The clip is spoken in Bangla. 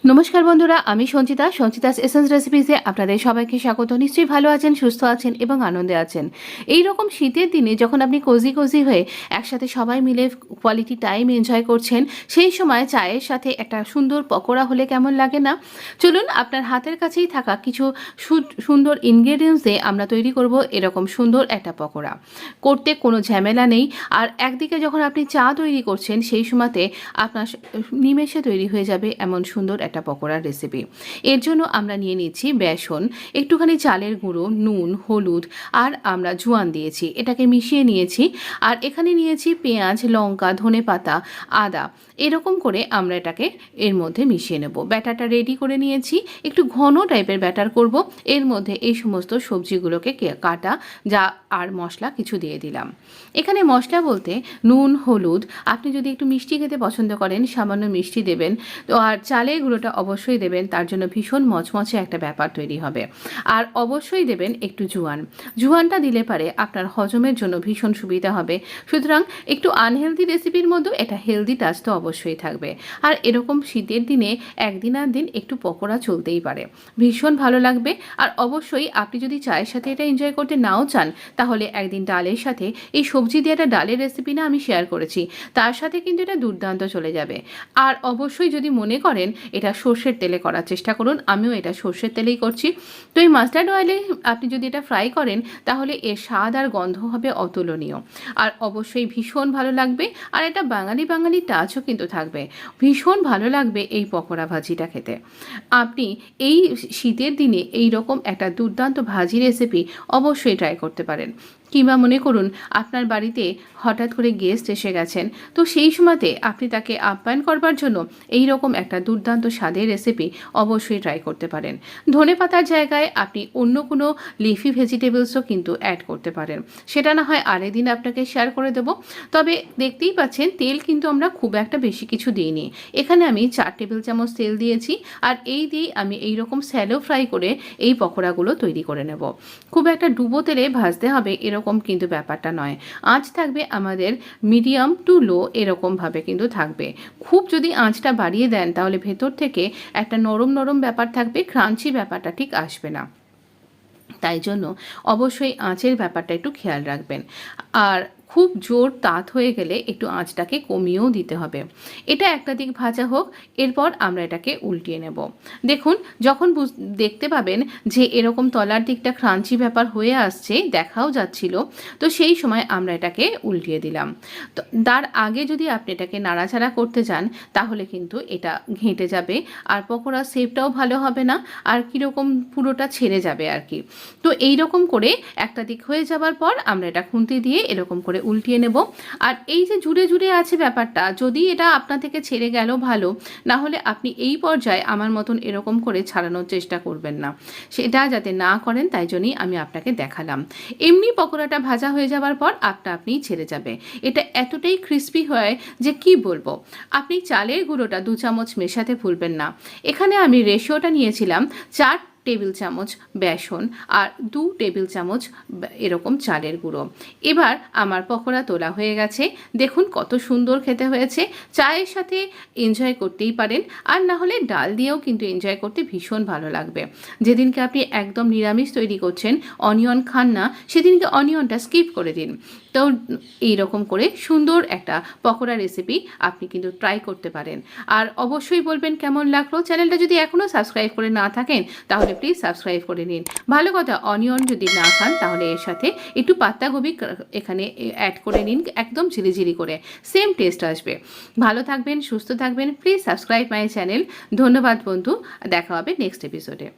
নমস্কার বন্ধুরা, আমি সঞ্চিতাস এসেন্স রেসিপিসে আপনাদের সবাইকে স্বাগত। নিশ্চয়ই ভালো আছেন, সুস্থ আছেন এবং আনন্দে আছেন। এই রকম শীতের দিনে যখন আপনি কোজি হয়ে একসাথে সবাই মিলে কোয়ালিটি টাইম এনজয় করছেন, সেই সময় চায়ের সাথে একটা সুন্দর পকোড়া হলে কেমন লাগে না? চলুন আপনার হাতের কাছেই থাকা কিছু সুন্দর ইনগ্রেডিয়েন্টস দিয়ে আমরা তৈরি করব এরকম সুন্দর একটা পকোড়া। করতে কোনো ঝামেলা নেই। আর একদিকে যখন আপনি চা তৈরি করছেন, সেই সময়তে আপনার নিমেষে তৈরি হয়ে যাবে এমন সুন্দর একটা পকোড়ার রেসিপি। এর জন্য আমরা নিয়ে নিচ্ছি বেসন, একটুখানি চালের গুঁড়ো, নুন, হলুদ আর আমরা জোয়ান দিয়েছি, এটাকে মিশিয়ে নিয়েছি। আর এখানে নিয়েছি পেঁয়াজ, লঙ্কা, ধনেপাতা, আদা, এরকম করে আমরা এটাকে এর মধ্যে মিশিয়ে নেব। ব্যাটারটা রেডি করে নিয়েছি, একটু ঘন টাইপের ব্যাটার করব। এর মধ্যে এই সমস্ত সবজিগুলোকে কাটা যা আর মশলা কিছু দিয়ে দিলাম। এখানে মশলা বলতে নুন, হলুদ, আপনি যদি একটু মিষ্টি খেতে পছন্দ করেন সামান্য মিষ্টি দেবেন। তো আর চালের গুঁড়োটা অবশ্যই দেবেন, তার জন্য ভীষণ মচমচে একটা ব্যাপার তৈরি হবে। আর অবশ্যই দেবেন একটু জোয়ানটা দিলে পারে আপনার হজমের জন্য ভীষণ সুবিধা হবে। সুতরাং একটু আনহেলদি রেসিপির মধ্যে এটা হেলদি টাচ তো অবশ্যই থাকবে। আর এরকম শীতের দিনে একদিন আর দিন একটু পকোড়া চলতেই পারে, ভীষণ ভালো লাগবে। আর অবশ্যই আপনি যদি চায়ের সাথে এটা এনজয় করতে নাও চান, তাহলে একদিন ডালের সাথে, এই সবজি দিয়ে একটা ডালের রেসিপি না আমি শেয়ার করেছি, তার সাথে কিন্তু এটা দুর্দান্ত চলে যাবে। আর অবশ্যই যদি মনে করেন এটা সর্ষের তেলে করার চেষ্টা করুন, আমিও এটা সর্ষের তেলেই করছি। তো এই মাস্টার্ড অয়েলে আপনি যদি এটা ফ্রাই করেন, তাহলে এর স্বাদ আর গন্ধ হবে অতুলনীয়। আর অবশ্যই ভীষণ ভালো লাগবে। আর এটা বাঙালি টাচও কিন্তু থাকবে, ভীষণ ভালো লাগবে এই পকোড়া ভাজিটা খেতে। আপনি এই শীতের দিনে এই রকম একটা দুর্দান্ত ভাজি রেসিপি অবশ্যই ট্রাই করতে পারেন। কিংবা মনে করুন আপনার বাড়িতে হঠাৎ করে গেস্ট এসে গেছেন, তো সেই সময়তে আপনি তাকে আপ্যায়ন করবার জন্য এই রকম একটা দুর্দান্ত স্বাদের রেসিপি অবশ্যই ট্রাই করতে পারেন। ধনেপাতার জায়গায় আপনি অন্য কোনো লিফি ভেজিটেবলসও কিন্তু অ্যাড করতে পারেন, সেটা না হয় আরেক দিন আপনাকে শেয়ার করে দেব। তবে দেখতেই পাচ্ছেন তেল কিন্তু আমরা খুব একটা বেশি কিছু দিইনি। এখানে আমি 4 টেবিল চামচ তেল দিয়েছি। আর এই দিয়েই আমি এই রকম স্যালো ফ্রাই করে এই পকোড়াগুলো তৈরি করে নেব। খুব একটা ডুবো তেলে ভাজতে হবে এরকম কিন্তু ব্যাপারটা নয়। আঁচ থাকবে আমাদের মিডিয়াম টু লো, এরকমভাবে কিন্তু থাকবে। খুব যদি আঁচটা বাড়িয়ে দেন, তাহলে ভেতর থেকে একটা নরম নরম ব্যাপার থাকবে, ক্রাঞ্চি ব্যাপারটা ঠিক আসবে না। তাই জন্য অবশ্যই আঁচের ব্যাপারটা একটু খেয়াল রাখবেন। আর খুব জোর তাত হয়ে গেলে একটু আঁচটাকে কমিয়েও দিতে হবে। এটা একটা দিক ভাজা হোক, এরপর আমরা এটাকে উল্টিয়ে নেব। দেখুন, যখন দেখতে পাবেন যে এরকম তলার দিকটা ক্রাঞ্চি ব্যাপার হয়ে আসছে, দেখাও যাচ্ছিল, তো সেই সময় আমরা এটাকে উল্টিয়ে দিলাম। তো তার আগে যদি আপনি এটাকে নাড়াচাড়া করতে যান, তাহলে কিন্তু এটা ঘেঁটে যাবে, আর পকোড়ার শেপটাও ভালো হবে না, আর কীরকম পুরোটা ছেড়ে যাবে আর কি। তো এই রকম করে একটা দিক হয়ে যাবার পর আমরা এটা খুন্তি দিয়ে এরকম করে উল্টিয়ে নেব। আর এই যে জুড়ে জুড়ে আছে ব্যাপারটা, যদি এটা আপনার থেকে ছেড়ে গেল ভালো, না হলে আপনি এই পর্যায়ে আমার মতন এরকম করে ছাড়ানোর চেষ্টা করবেন না। সেটা যাতে না করেন, তাই জন্যই আমি আপনাকে দেখালাম। এমনি পকোড়াটা ভাজা হয়ে যাবার পর আপনিই ছেড়ে যাবে। এটা এতটাই ক্রিস্পি হয় যে কি বলবো। আপনি চালের গুঁড়োটা 2 চামচ মেশাতে ভুলবেন না। এখানে আমি রেশিওটা নিয়েছিলাম 4 টেবিল চামচ বেসন আর 2 টেবিল চামচ এরকম চালের গুঁড়ো। এবার আমার পকোড়া তোলা হয়ে গেছে। দেখুন কত সুন্দর খেতে হয়েছে। চায়ের সাথে এনজয় করতেই পারেন, আর না হলে ডাল দিয়েও কিন্তু এনজয় করতে ভীষণ ভালো লাগবে। যেদিনকে আপনি একদম নিরামিষ তৈরি করছেন, অনিয়ন খান না, সেদিনকে অনিয়নটা স্কিপ করে দিন। তো এইরকম করে সুন্দর একটা পকোড়া রেসিপি আপনি কিন্তু ট্রাই করতে পারেন। আর অবশ্যই বলবেন কেমন লাগলো। চ্যানেলটা যদি এখনও সাবস্ক্রাইব করে না থাকেন, তাহলে প্লিজ সাবস্ক্রাইব করে নিন। ভালো কথা, অনিয়ন যদি না খান, তাহলে এর সাথে একটু পাতাকপি এখানে অ্যাড করে নিন, একদম ঝিরিঝিরি করে, সেম টেস্ট আসবে। ভালো থাকবেন, সুস্থ থাকবেন। Please subscribe my channel. ধন্যবাদ বন্ধু, দেখা হবে নেক্সট এপিসোডে।